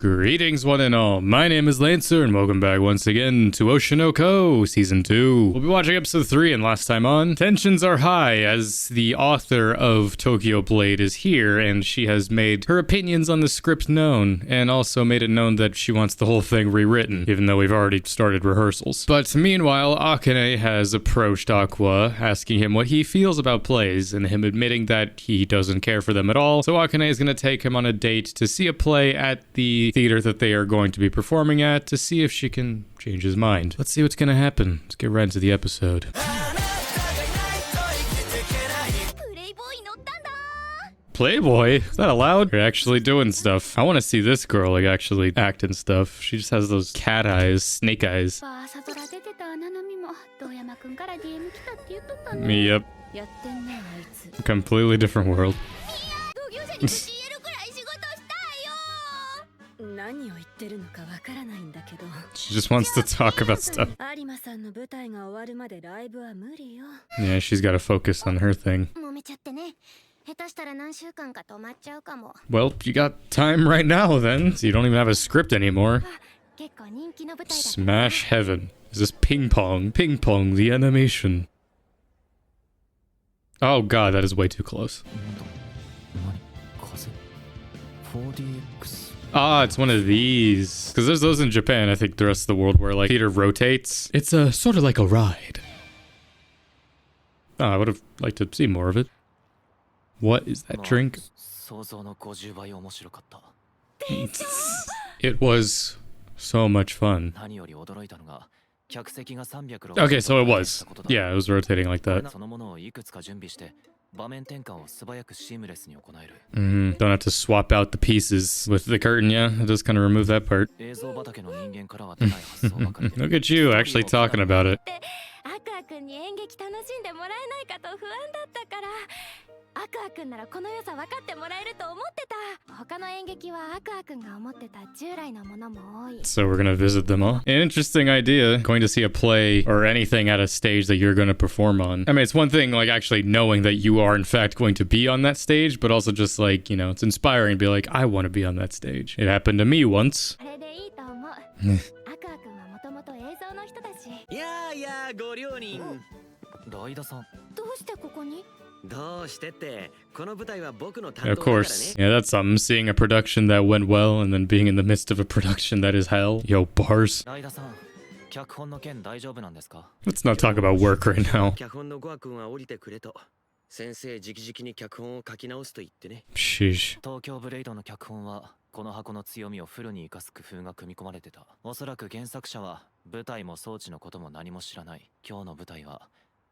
Greetings one and all, my name is Lancer and welcome back once again to Oshi No Ko Season 2. We'll be watching episode 3 and last time on, tensions are high as the author of Tokyo Blade is here and she has made her opinions on the script known and also made it known that she wants the whole thing rewritten, even though we've already started rehearsals. But meanwhile, Akane has approached Aqua asking him what he feels about plays and him admitting that he doesn't care for them at all, so Akane is going to take him on a date to see a play at the theater that they are going to be performing at to see if she can change his mind. Let's see what's gonna happen. Let's get right into the episode. Playboy? Is that allowed? You're actually doing stuff. I want to see this girl like actually acting stuff. She just has those cat eyes, snake eyes. Yep. Completely different world. She just wants to talk about stuff. Yeah, she's got to focus on her thing. Well, you got time right now then, so you don't even have a script anymore. Smash heaven. Is this ping pong? Ping pong, the animation. Oh god, that is way too close. Ah, it's one of these. Because there's those in Japan, I think the rest of the world, where like theater rotates. It's a sort of like a ride. Oh, I would have liked to see more of it. What is that drink? It was so much fun. Okay, so it was. Yeah, it was rotating like that. Don't have to swap out the pieces with the curtain, yeah? It does kind of remove that part. Look at you, actually talking about it. So we're gonna visit them all. An interesting idea, going to see a play or anything at a stage that you're gonna perform on. I mean, it's one thing like actually knowing that you are in fact going to be on that stage, but also just like, you know, it's inspiring to be like, I want to be on that stage. It happened to me once. Of course. Yeah, that's something. Seeing a production that went well and then being in the midst of a production that is hell. Yo, bars. Let's not talk about work right now. Sheesh. この箱の強みをフルに生かす工夫が組み込まれてた。おそらく原作者は舞台も装置のことも何も知らない。今日の舞台は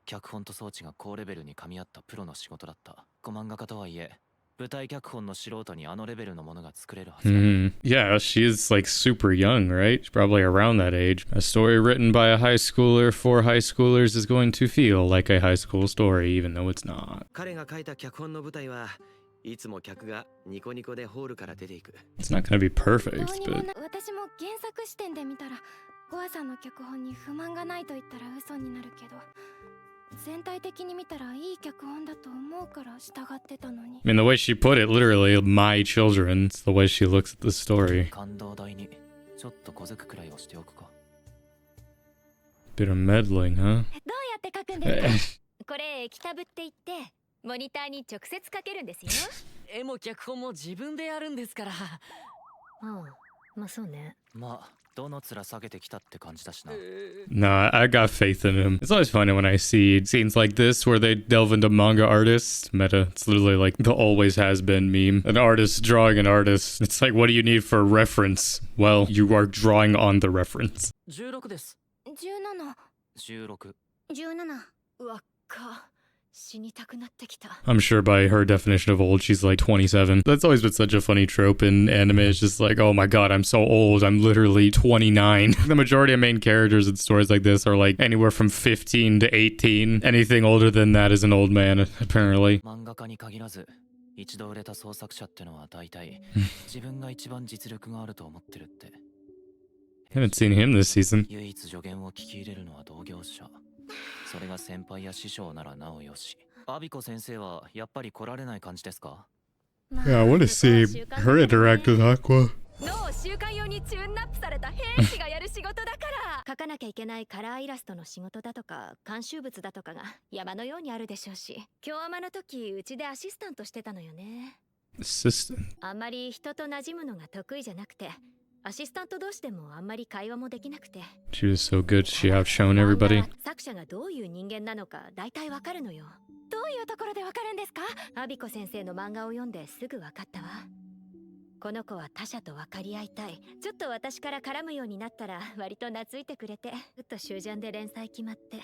脚本と装置が高レベルに噛み合ったプロの仕事だった。漫画家とはいえ、舞台脚本の素人にあのレベルのものが作れるはずだ。Yeah, she is like super young, right? She's probably around that age. A story written by a high schooler for high schoolers is going to feel like a high school story, even though it's not. 彼が書いた脚本の舞台はいつも客がニコニコでホールから出ていく。 It's not gonna be perfect, but... 私も原作視点で見たら、ゴアさんの脚本に不満がないと言ったら嘘になるけど、全体的に見たらいい脚本だと思うから従ってたのに。I mean, the way she put it, literally, my children, it's the way she looks at the story. 感動台にちょっと小づくくらいをしておくか。Bit of meddling, huh? どうやって書くんですか？これ液タブって言って。 モニターに直接かけるんですよ。絵も脚本も自分でやるんですから。まあそうね。まあどの面下げてきたって感じだしな。Nah, I got faith in him. It's always funny when I see scenes like this where they delve into manga artists. Meta. It's literally like the always has been meme. An artist drawing an artist. It's like, what do you need for reference? Well, you are drawing on the reference. 16です。16。17。うわっか。 I'm sure by her definition of old, she's like 27. That's always been such a funny trope in anime. It's just like, oh my god, I'm so old. I'm literally 29. The majority of main characters in stories like this are like anywhere from 15 to 18. Anything older than that is an old man, apparently. 漫画家に限らず、一度売れた創作者ってのは大体自分が一番実力があると思ってるって。Haven't seen him this season. 唯一助言を聞き入れるのは同業者。 それが先輩や師匠ならなおよし。アビコ先生はやっぱり来られない感じですか？ Yeah, I want to see her interact with Aqua. 脳を習慣用にチューンナップされた兵士がやる仕事だから描かなきゃいけないカラーイラストの仕事だとか監修物だとかが山のようにあるでしょうし、京アマの時うちでアシスタントしてたのよね。 Assistant. あんまり人と馴染むのが得意じゃなくて、アシスタント同士でもあんまり会話もできなくて。 She was so good, she outshone 漫画 everybody. は作者がどういう人間なのか大体わかるのよ。どういうところでわかるんですか？アビコ先生の漫画を読んですぐわかったわ。この子は他者と分かり合いたい。ちょっと私から絡むようになったら割と懐いてくれて、ふっと終ジャンで連載決まって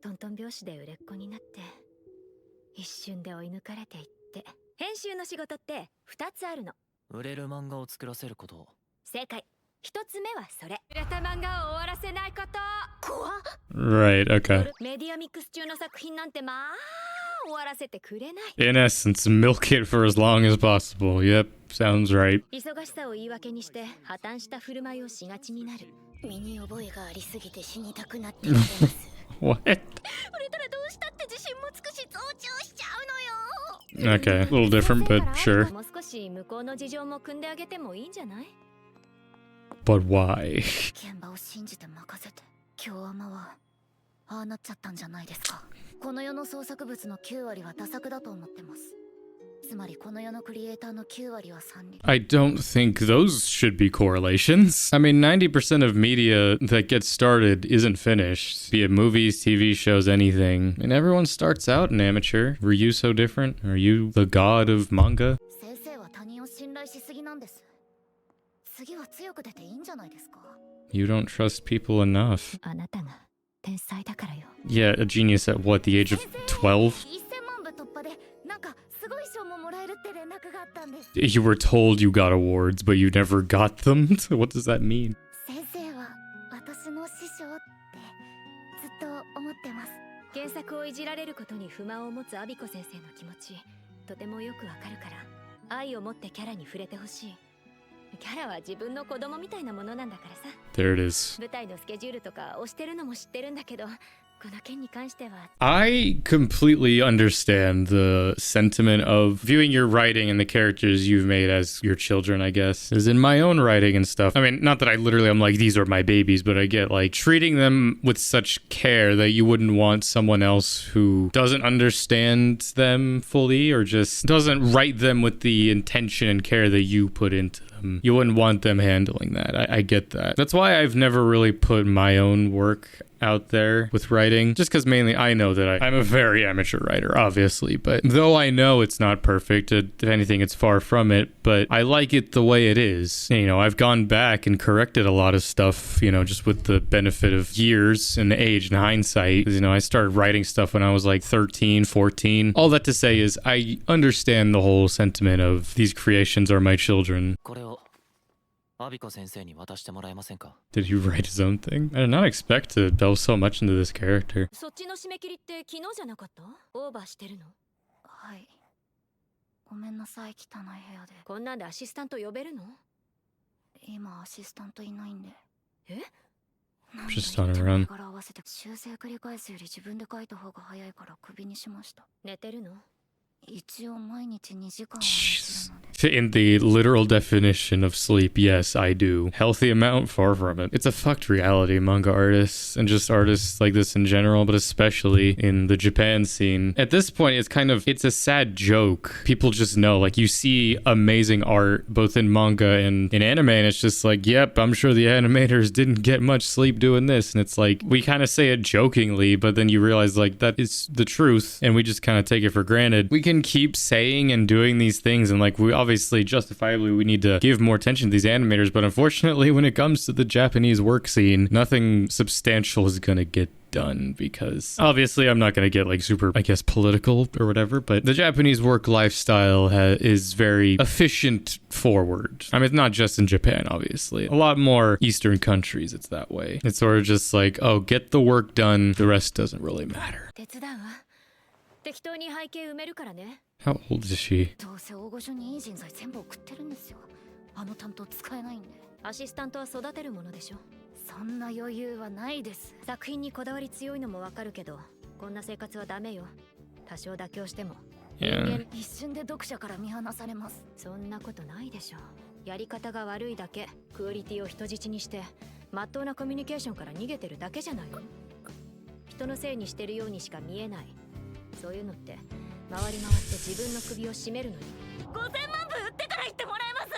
トントン拍子で売れっ子になって、一瞬で追い抜かれていって。編集の仕事って2つあるの。売れる漫画を作らせること。正解。1つ目はそれ。売れた漫画を終わらせないこと。怖っ。 Right, okay. メディアミックス中の作品なんてまあ終わらせてくれない。 In essence, milk it for as long as possible. Yep, sounds right. 忙しさを言い訳にして破綻した振る舞いをしがちになる。身に覚えがありすぎて死にたくなってきてます What? 売れたらどうしたって自信もつくし増長しちゃうのよ。 Okay, a little different, but sure. もう少し向こうの事情も組んであげてもいいんじゃない？ But why? 現場を信じて任せて、京アマはああなっちゃったんじゃないですか。この世の創作物の9割はダ作だと思ってます。つまりこの世のクリエイターの9割は三流。 I don't think those should be correlations. I mean, 90% of media that gets started isn't finished, be it movies, TV shows, anything. And everyone starts out an amateur. Were you so different? Are you the god of manga? 先生は他人を信頼しすぎなんです。次は強く出ていいんじゃないですか。 You don't trust people enough. あなたが天才だからよ。 Yeah, a genius at what, the age of 12? 1000万部突破でなんかすごい賞ももらえるって連絡があったんです。 You were told you got awards, but you never got them? What does that mean? 先生は私の師匠ってずっと思ってます。原作をいじられることに不満を持つアビコ先生の気持ち、とてもよくわかるから、愛を持ってキャラに触れてほしい。キャラは自分の子供みたいなものなんだからさ。 There it is. 舞台のスケジュールとか押してるのも知ってるんだけど、この件に関しては。 I completely understand the sentiment of viewing your writing and the characters you've made as your children, I guess. As in my own writing and stuff. I mean, not that I literally am like, these are my babies, but I get like treating them with such care that you wouldn't want someone else who doesn't understand them fully or just doesn't write them with the intention and care that you put into them. You wouldn't want them handling that. I get that. That's why I've never really put my own work out there with writing, just because mainly I know that I'm a very amateur writer, obviously, but though I know it's not perfect, if anything it's far from it, but I like it the way it is. You know, I've gone back and corrected a lot of stuff, you know, just with the benefit of years and age and hindsight, 'cause, you know, I started writing stuff when I was like 13, 14. All that to say is I understand the whole sentiment of these creations are my children. これをアビコ先生に渡してもらえませんか？ Did he write his own thing? I did not expect to delve so much into this character. そっちの締め切りって昨日じゃなかった？オーバーしてるの？はい。ごめんなさい、汚い部屋で。こんなんでアシスタント呼べるの？今アシスタントいないんで。え？ Just on her own. 柄合わせて修正繰り返すより自分で書いた方が早いからクビにしました。寝てるの？一応毎日2時間は寝てるので。 In the literal definition of sleep, yes, I do. Healthy amount, far from it. It's a fucked reality, manga artists, and just artists like this in general, but especially in the Japan scene. At this point, it's a sad joke. People just know, like, you see amazing art, both in manga and in anime, and it's just like, yep, I'm sure the animators didn't get much sleep doing this. And it's like, we kind of say it jokingly, but then you realize, like, that is the truth, and we just kind of take it for granted. We can keep saying and doing these things, and, like, we obviously justifiably we need to give more attention to these animators, but unfortunately when it comes to the Japanese work scene, nothing substantial is gonna get done, because obviously I'm not gonna get like super, I guess, political or whatever, but the Japanese work lifestyle is very efficient forward. I mean, it's not just in Japan, obviously. A lot more Eastern countries it's that way. It's sort of just like, oh, get the work done, the rest doesn't really matter. 手伝うわ。適当に背景埋めるからね。How old is she? どうせ大御所にいい人材全部送ってるんですよ。あの担当使えないんで。アシスタントは育てるものでしょ。そんな余裕はないです。作品にこだわり強いのもわかるけど、こんな生活はダメよ。多少妥協しても。Yeah. 一瞬で読者から見放されます。そんなことないでしょ。やり方が悪いだけ。クオリティを人質にしてまっとうなコミュニケーションから逃げてるだけじゃないの。人のせいにしてるようにしか見えない。そういうのって回り回って自分の首を絞めるのに。5000万分売ってから言ってもらえます。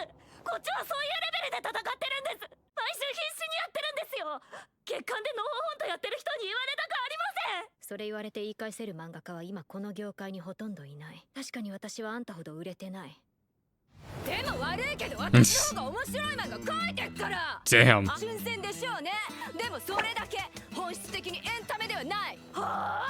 こっちはそういうレベルで戦ってるんです。毎週必死にやってるんですよ。月間でのほほんとやってる人に言われたくありません。それ言われて言い返せる漫画家は今この業界にほとんどいない。確かに私はあんたほど売れてない。でも悪いけど私の方が面白い漫画描いてっから。Damn. 新鮮でしょうね。でもそれだけ。本質的にエンタメではない。はあ。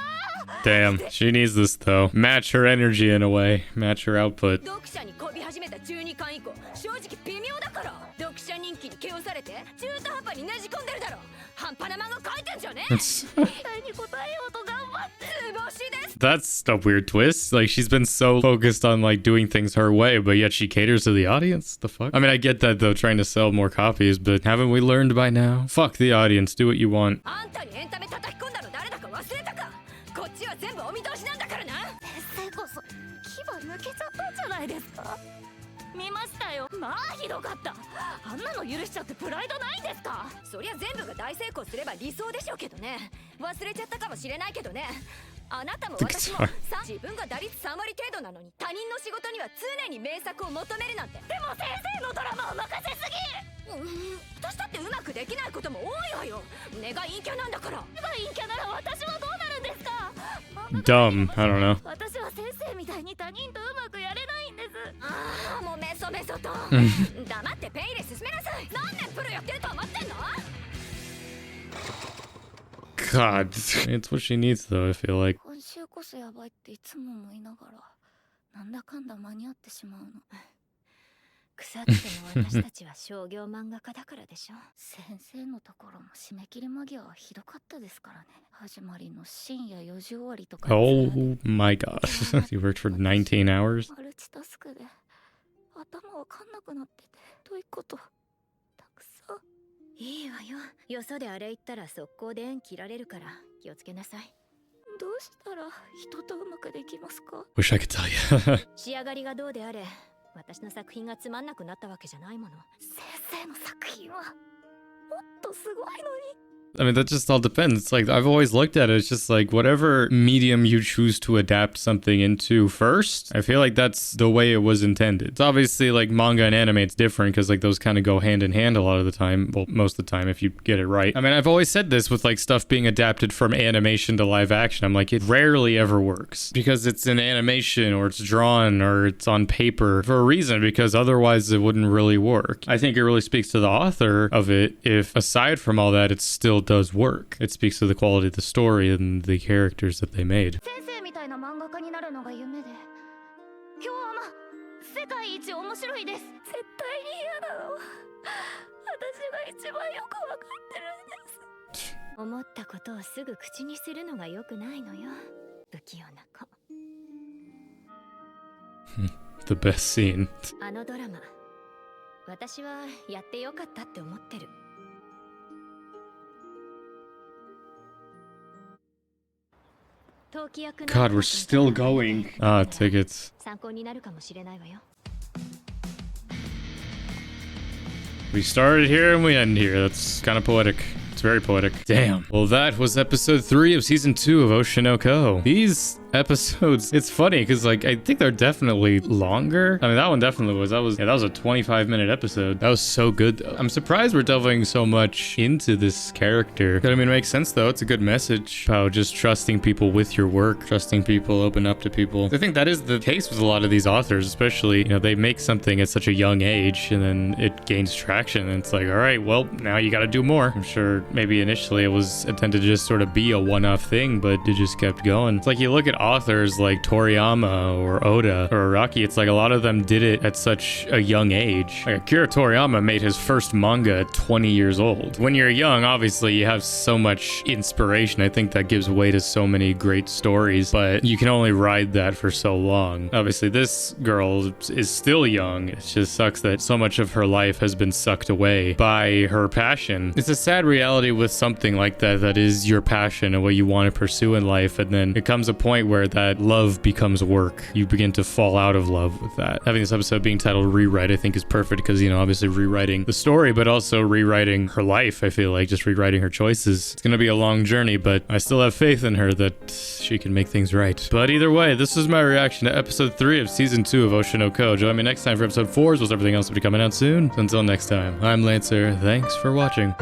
Damn. She needs this though. Match her energy in a way. Match her output. 読者にこび始めた12巻以降、正直微妙だから。読者人気に気をされて中途半端にねじ込んでるだろ。半端な漫画描いてんじゃね。期待に応えようと頑張って図星です。 That's a weird twist. Like, she's been so focused on like doing things her way, but yet she caters to the audience. The fuck? I mean, I get that though, trying to sell more copies, but haven't we learned by now? Fuck the audience. Do what you want. あんたにエンタメ叩き込んだの誰だか忘れたか。こっちは全部お見通しなんだからな。先生こそ牙抜けちゃったんじゃないですか。見ましたよ。まあひどかった。あんなの許しちゃってプライドないんですか。そりゃ全部が大成功すれば理想でしょうけどね。忘れちゃったかもしれないけどね。あなたも私も自分が打率3割程度なのに他人の仕事には常に名作を求めるなんて。でも先生のドラマを任せすぎ。私だってうまくできないことも多いわよ。根が陰キャなんだから。根が陰キャなら私はどうなるんですか。 Dumb. I don't know. 私は先生みたいに他人とうまくやれないんです。ああもうメソメソと。黙ってペン入れ進めなさい。何年プロやってると思ってんの。 God. It's what she needs though, I feel like. 今週こそやばいっていつも思いながらなんだかんだ間に合ってしまうの。腐っても私たちは商業漫画家だからでしょ。先生のところも締め切り間際はひどかったですからね。始まりの深夜4時終わりとか。 Oh my god. You worked for 19 hours? マルチタスクで頭わかんなくなっててどういうことたくさん。いいわよ。よそであれ言ったら速攻で縁切られるから気をつけなさい。どうしたら人とうまくできますか。 Wish I could tell you. 仕上がりがどうであれ私の作品がつまんなくなったわけじゃないもの。先生の作品はもっとすごいのに。 I mean, that just all depends. It's like, I've always looked at it, it's just like, whatever medium you choose to adapt something into first, I feel like that's the way it was intended. It's obviously like manga and anime, it's different because like those kind of go hand in hand a lot of the time. Well, most of the time if you get it right. I mean, I've always said this with like stuff being adapted from animation to live action. I'm like, it rarely ever works because it's an animation or it's drawn or it's on paper for a reason, because otherwise it wouldn't really work. I think it really speaks to the author of it if aside from all that, it still does work. It speaks to the quality of the story and the characters that they made. 先生みたいな漫画家になるのが夢で。今日は世界一面白いです。絶対に嫌なの。私が一番よくわかってるんです。思ったことをすぐ口にするのが良くないのよ。不器用な子。The best scene. あのドラマ、私はやってよかったって思ってる。God, we're still going. Ah, tickets. 参考になるかもしれないわよ。 We started here and we end here. That's kind of poetic. It's very poetic. Damn. Well, that was episode 3 of season 2 of Oshi No Ko. These episodes, it's funny because like I think they're definitely longer. I mean, that one definitely was. That was a 25-minute episode. That was so good though. I'm surprised we're delving so much into this character. But I mean, it makes sense though. It's a good message about just trusting people with your work, trusting people, open up to people. I think that is the case with a lot of these authors, especially, you know, they make something at such a young age and then it gains traction and it's like, all right, well, now you got to do more. I'm sure maybe initially it was intended to just sort of be a one-off thing, but it just kept going. It's like you look at authors like Toriyama or Oda or Araki, it's like a lot of them did it at such a young age. Like Akira Toriyama made his first manga at 20 years old. When you're young, obviously you have so much inspiration. I think that gives way to so many great stories, but you can only ride that for so long. Obviously this girl is still young. It just sucks that so much of her life has been sucked away by her passion. It's a sad reality reality with something like that, that is your passion and what you want to pursue in life, and then it comes a point where that love becomes work. You begin to fall out of love with that. Having this episode being titled Rewrite, I think is perfect because, you know, obviously rewriting the story, but also rewriting her life. I feel like just rewriting her choices. It's going to be a long journey, but I still have faith in her that she can make things right. But either way, this is my reaction to episode 3 of season 2 of Oshi No Ko. Join me next time for episode 4, as well as everything else will be coming out soon. So until next time, I'm Lancer. Thanks for watching.